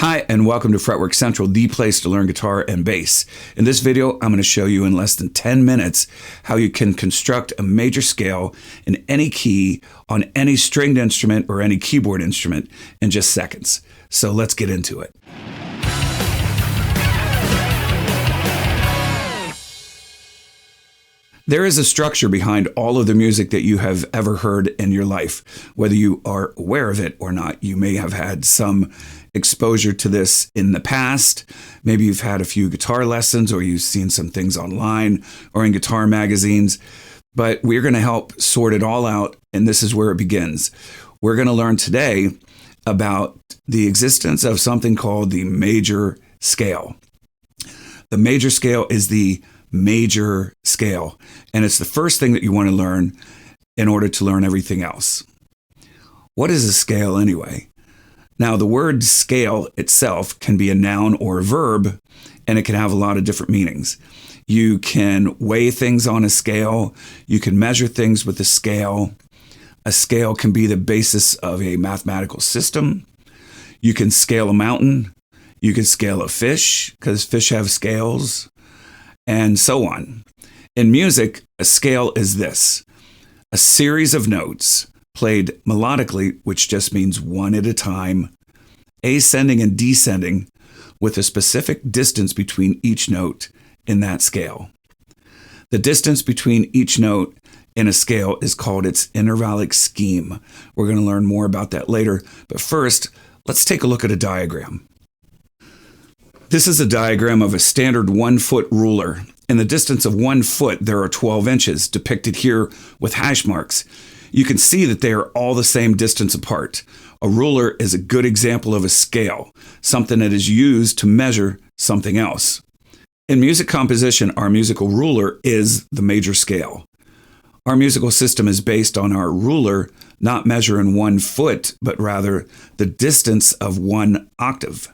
Hi, and welcome to Fretwork Central, the place to learn guitar and bass. In this video, I'm going to show you in less than 10 minutes how you can construct a major scale in any key on any stringed instrument or any keyboard instrument in just seconds. So let's get into it. There is a structure behind all of the music that you have ever heard in your life. Whether you are aware of it or not, you may have had some exposure to this in the past. Maybe you've had a few guitar lessons, or you've seen some things online or in guitar magazines. But we're going to help sort it all out, and this is where it begins. We're going to learn today about the existence of something called the major scale. The major scale is the major scale, and it's the first thing that you want to learn in order to learn everything else. What is a scale anyway? Now, the word scale itself can be a noun or a verb, and it can have a lot of different meanings. You can weigh things on a scale. You can measure things with a scale. A scale can be the basis of a mathematical system. You can scale a mountain. You can scale a fish, because fish have scales, and so on. In music, a scale is this: a series of notes played melodically, which just means one at a time, ascending and descending, with a specific distance between each note in that scale. The distance between each note in a scale is called its intervallic scheme. We're going to learn more about that later, but first, let's take a look at a diagram. This is a diagram of a standard 1-foot ruler. In the distance of 1 foot, there are 12 inches, depicted here with hash marks. You can see that they are all the same distance apart. A ruler is a good example of a scale, something that is used to measure something else. In music composition, our musical ruler is the major scale. Our musical system is based on our ruler not measuring 1 foot, but rather the distance of 1 octave.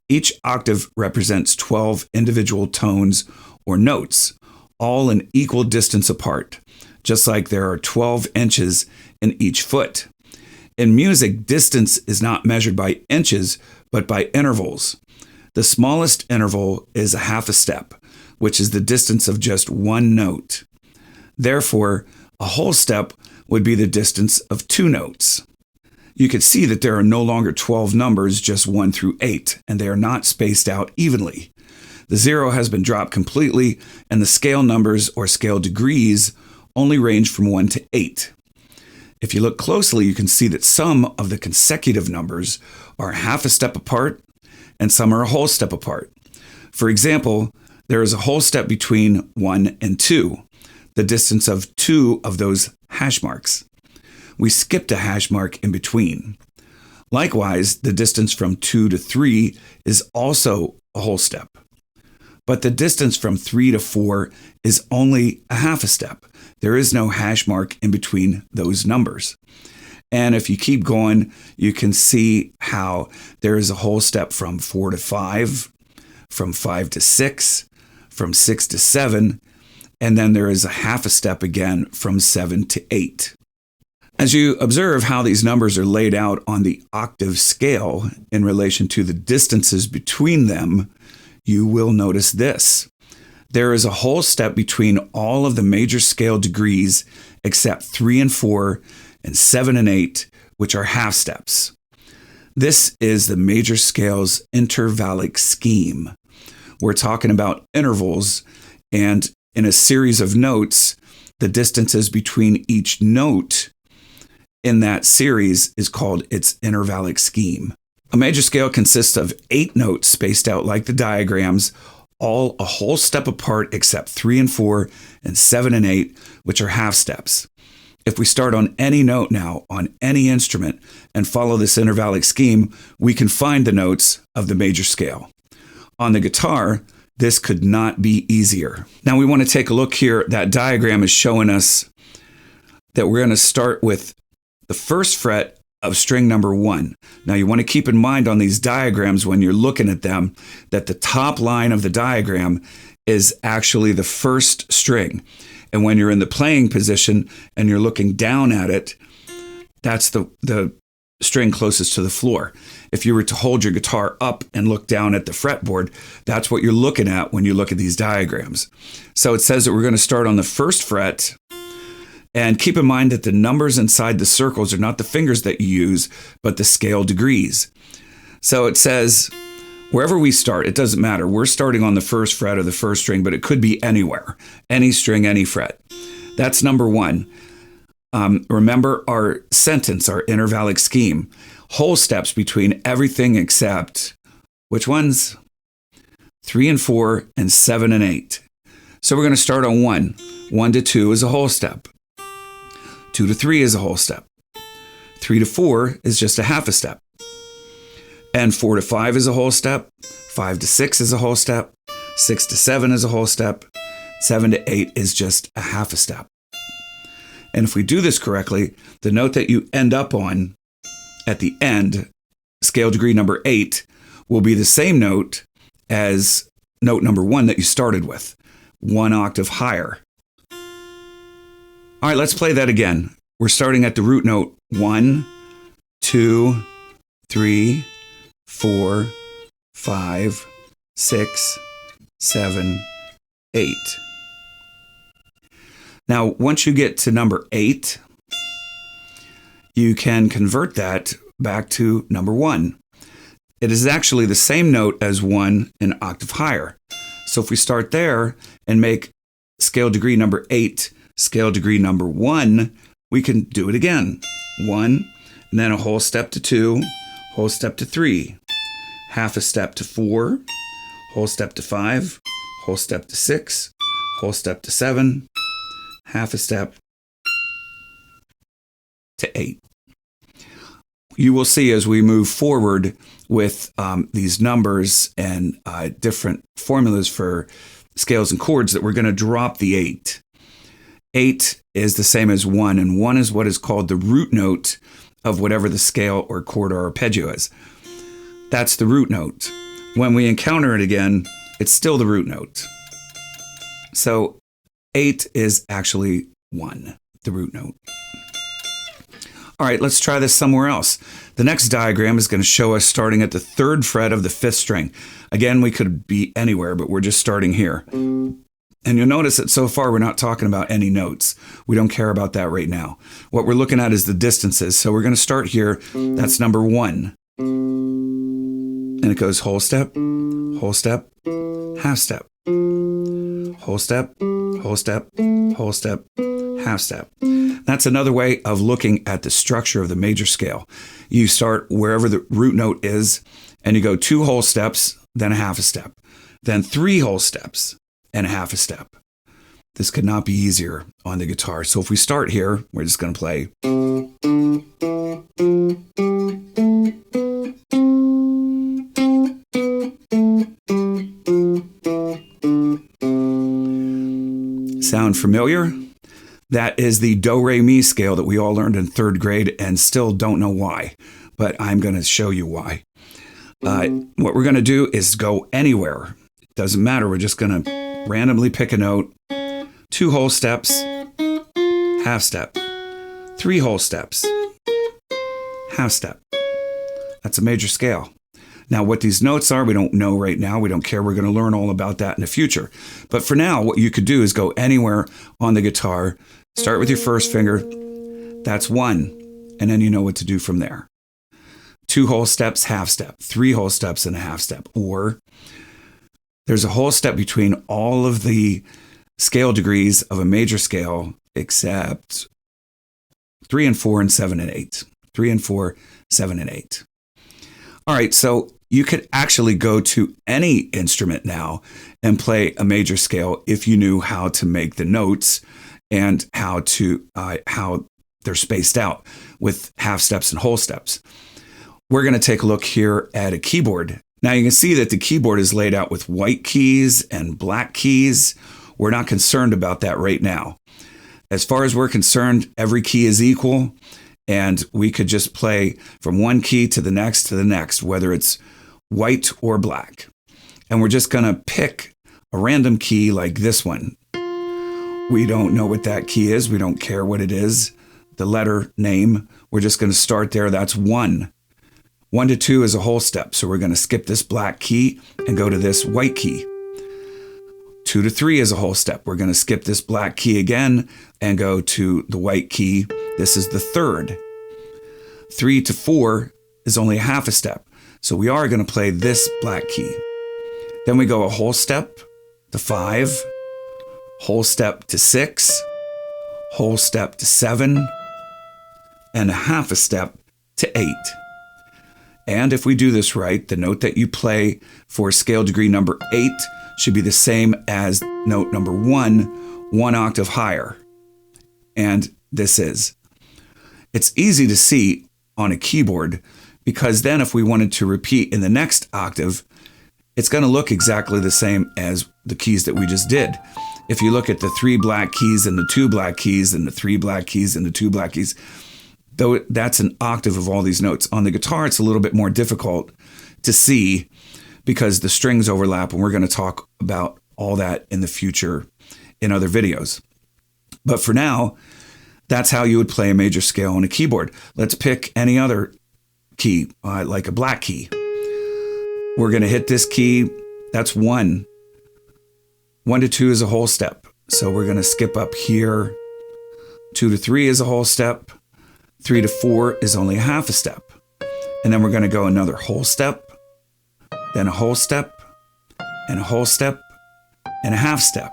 Each octave represents 12 individual tones or notes, all an equal distance apart, just like there are 12 inches in each foot. In music, distance is not measured by inches, but by intervals. The smallest interval is a half a step, which is the distance of just 1 note. Therefore, a whole step would be the distance of 2 notes. You can see that there are no longer 12 numbers, just 1 through 8, and they are not spaced out evenly. The 0 has been dropped completely, and the scale numbers or scale degrees only range from 1 to 8. If you look closely, you can see that some of the consecutive numbers are half a step apart, and some are a whole step apart. For example, there is a whole step between 1 and 2, the distance of 2 of those hash marks. We skipped a hash mark in between. Likewise, the distance from 2 to 3 is also a whole step. But the distance from 3 to 4 is only a half a step. There is no hash mark in between those numbers. And if you keep going, you can see how there is a whole step from 4 to 5, from 5 to 6, from 6 to 7, and then there is a half a step again from 7 to 8. As you observe how these numbers are laid out on the octave scale in relation to the distances between them, you will notice this. There is a whole step between all of the major scale degrees except 3 and 4 and 7 and 8, which are half steps. This is the major scale's intervallic scheme. We're talking about intervals, and in a series of notes, the distances between each note in that series is called its intervallic scheme. A major scale consists of 8 notes spaced out like the diagrams, all a whole step apart except 3 and 4 and 7 and 8, which are half steps. If we start on any note now, on any instrument, and follow this intervallic scheme, we can find the notes of the major scale. On the guitar, this could not be easier. Now we want to take a look here. That diagram is showing us that we're going to start with the first fret of string number 1. Now you want to keep in mind on these diagrams when you're looking at them that the top line of the diagram is actually the first string. And when you're in the playing position and you're looking down at it, that's the string closest to the floor. If you were to hold your guitar up and look down at the fretboard, that's what you're looking at when you look at these diagrams. So it says that we're going to start on the first fret, and keep in mind that the numbers inside the circles are not the fingers that you use, but the scale degrees. So it says wherever we start, it doesn't matter. We're starting on the first fret of the first string, but it could be anywhere, any string, any fret. That's number one. Remember our sentence, our intervallic scheme. Whole steps between everything except, which ones? 3 and 4 and 7 and 8. So we're going to start on 1. 1 to 2 is a whole step. 2 to 3 is a whole step. 3 to 4 is just a half a step. And 4 to 5 is a whole step. 5 to 6 is a whole step. 6 to 7 is a whole step. 7 to 8 is just a half a step. And if we do this correctly, the note that you end up on at the end, scale degree number 8, will be the same note as note number 1 that you started with, 1 octave higher. All right, let's play that again. We're starting at the root note 1, 2, 3, 4, 5, 6, 7, 8. Now, once you get to number 8, you can convert that back to number 1. It is actually the same note as 1 an octave higher. So if we start there and make scale degree number 8 scale degree number 1, we can do it again. 1, and then a whole step to 2, whole step to 3, half a step to 4, whole step to 5, whole step to 6, whole step to 7, half a step to 8. You will see as we move forward with these numbers and different formulas for scales and chords that we're going to drop the 8. 8 is the same as 1, and 1 is what is called the root note of whatever the scale or chord or arpeggio is. That's the root note. When we encounter it again, it's still the root note. So 8 is actually 1, the root note. All right, let's try this somewhere else. The next diagram is going to show us starting at the 3rd fret of the 5th string. Again, we could be anywhere, but we're just starting here. And you'll notice that so far we're not talking about any notes. We don't care about that right now. What we're looking at is the distances. So we're going to start here. That's number 1. And it goes whole step, half step. Whole step, whole step, whole step, half step. That's another way of looking at the structure of the major scale. You start wherever the root note is, and you go 2 whole steps, then a half a step, then 3 whole steps, and a half a step. This could not be easier on the guitar. So if we start here, we're just going to play. Sound familiar? That is the do-re-mi scale that we all learned in 3rd grade and still don't know why, but I'm going to show you why. What we're going to do is go anywhere. It doesn't matter. We're just going to randomly pick a note, 2 whole steps, half step, 3 whole steps, half step. That's a major scale. Now, what these notes are, we don't know right now. We don't care. We're going to learn all about that in the future. But for now, what you could do is go anywhere on the guitar. Start with your first finger. That's 1. And then you know what to do from there. 2 whole steps, half step. 3 whole steps and a half step. Or there's a whole step between all of the scale degrees of a major scale except 3 and 4 and 7 and 8. 3 and 4, 7 and 8. All right, so you could actually go to any instrument now and play a major scale if you knew how to make the notes and how they're spaced out with half steps and whole steps. We're going to take a look here at a keyboard. Now you can see that the keyboard is laid out with white keys and black keys. We're not concerned about that right now. As far as we're concerned, every key is equal. And we could just play from one key to the next, whether it's white or black. And we're just going to pick a random key like this one. We don't know what that key is. We don't care what it is. the letter name. We're just going to start there. That's 1. 1 to 2 is a whole step. So we're going to skip this black key and go to this white key. 2 to 3 is a whole step. We're going to skip this black key again and go to the white key. This is the 3rd. 3 to 4 is only a half a step. So we are going to play this black key. Then we go a whole step to 5, whole step to 6, whole step to 7, and a half a step to 8. And if we do this right, the note that you play for scale degree number 8 should be the same as note number 1 octave higher. And this is. It's easy to see on a keyboard because then if we wanted to repeat in the next octave, it's going to look exactly the same as the keys that we just did. If you look at the 3 black keys and the 2 black keys and the 3 black keys and the 2 black keys, though that's an octave of all these notes. On the guitar, it's a little bit more difficult to see because the strings overlap, and we're going to talk about all that in the future in other videos. But for now, that's how you would play a major scale on a keyboard. Let's pick any other key, like a black key. We're going to hit this key. That's 1. 1 to 2 is a whole step. So we're going to skip up here. 2 to 3 is a whole step. 3 to 4 is only a half a step. And then we're going to go another whole step, then a whole step, and a whole step, and a half step.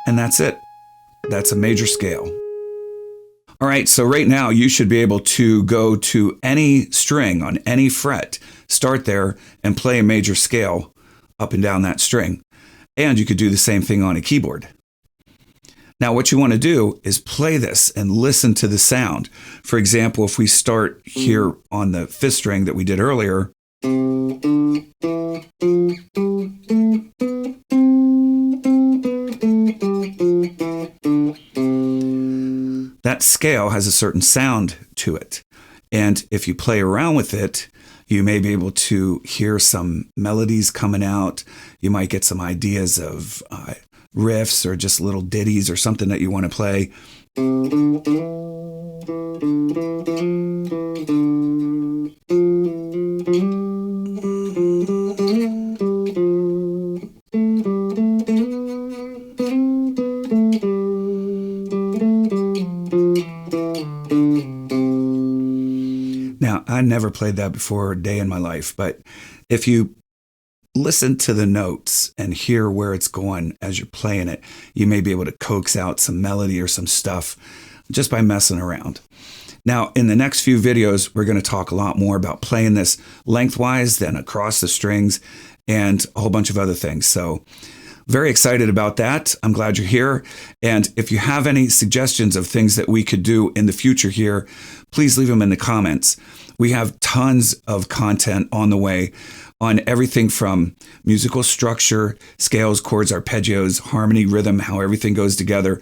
And that's it. That's a major scale. All right, so right now you should be able to go to any string on any fret, start there, and play a major scale up and down that string. And you could do the same thing on a keyboard. Now, what you want to do is play this and listen to the sound. For example, if we start here on the 5th string that we did earlier, that scale has a certain sound to it. And if you play around with it, you may be able to hear some melodies coming out. You might get some ideas of riffs or just little ditties or something that you want to play. Now, I never played that before a day in my life, but if you listen to the notes and hear where it's going as you're playing it, you may be able to coax out some melody or some stuff just by messing around. Now, in the next few videos, we're going to talk a lot more about playing this lengthwise, then across the strings, and a whole bunch of other things. So very excited about that. I'm glad you're here. And if you have any suggestions of things that we could do in the future here, please leave them in the comments. We have tons of content on the way on everything from musical structure, scales, chords, arpeggios, harmony, rhythm, how everything goes together,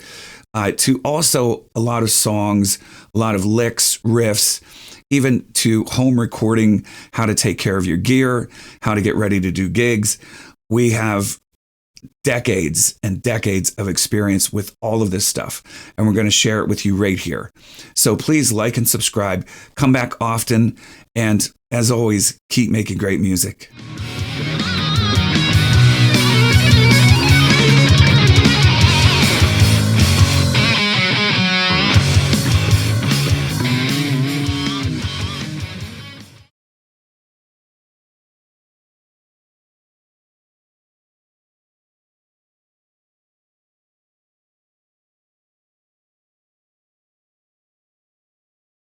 to also a lot of songs, a lot of licks, riffs, even to home recording, how to take care of your gear, how to get ready to do gigs. We have decades and decades of experience with all of this stuff, and we're going to share it with you right here. So please like and subscribe, come back often, and as always, keep making great music.